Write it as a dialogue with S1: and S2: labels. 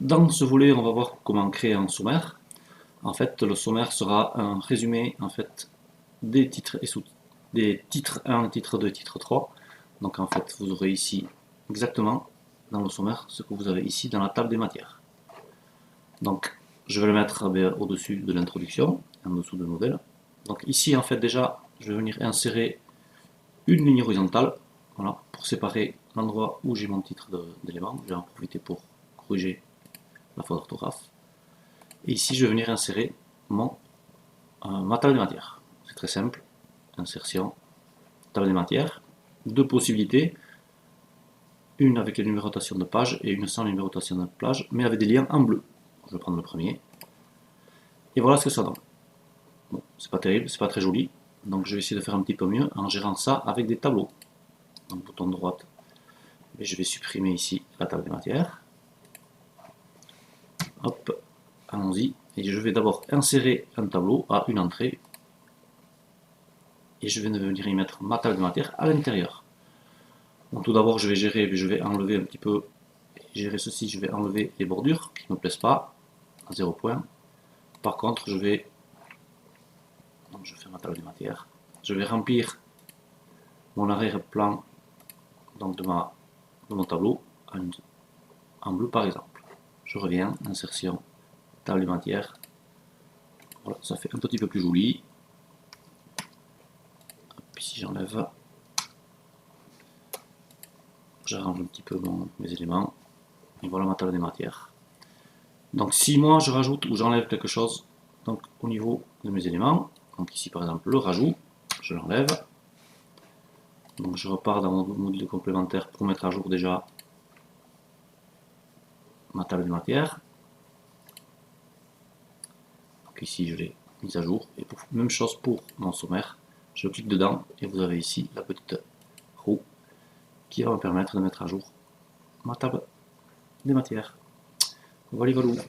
S1: dans ce volet, on va voir comment créer un sommaire. En fait, le sommaire sera un résumé en fait, des titres et des titres 1, titre 2, titre 3. Donc en fait, vous aurez ici exactement dans le sommaire ce que vous avez ici dans la table des matières. Donc je vais le mettre au-dessus de l'introduction, en dessous de modèle. Donc ici en fait déjà, je vais venir insérer une ligne horizontale, voilà, pour séparer l'endroit où j'ai mon titre d'élément. Je vais en profiter pour corriger la faute d'orthographe. Et ici, je vais venir insérer ma table des matières. C'est très simple. Insertion, table des matières. Deux possibilités. Une avec les numérotations de pages et une sans numérotation de page, mais avec des liens en bleu. Je vais prendre le premier. Et voilà ce que ça donne. Bon, c'est pas terrible, c'est pas très joli. Donc je vais essayer de faire un petit peu mieux en gérant ça avec des tableaux. Donc bouton droite. Et je vais supprimer ici la table des matières. Hop, allons-y. Et je vais d'abord insérer un tableau à une entrée. Et je vais venir y mettre ma table de matière à l'intérieur. Donc tout d'abord, je vais enlever un petit peu, gérer ceci, je vais enlever les bordures qui ne me plaisent pas, à 0 point. Par contre, je fais ma table de matière. Je vais remplir mon arrière-plan de mon tableau en bleu par exemple. Je reviens, insertion, table de matière. Voilà, ça fait un petit peu plus joli. Puis si j'enlève, j'arrange un petit peu mes éléments. Et voilà ma table des matières. Donc si moi je rajoute ou j'enlève quelque chose donc, au niveau de mes éléments, donc ici par exemple le rajout, je l'enlève. Donc je repars dans mon module complémentaire pour mettre à jour déjà ma table de matière. Donc ici je l'ai mise à jour. Et même chose pour mon sommaire. Je clique dedans et vous avez ici la petite roue qui va me permettre de mettre à jour ma table des matières. Voilà, voilà.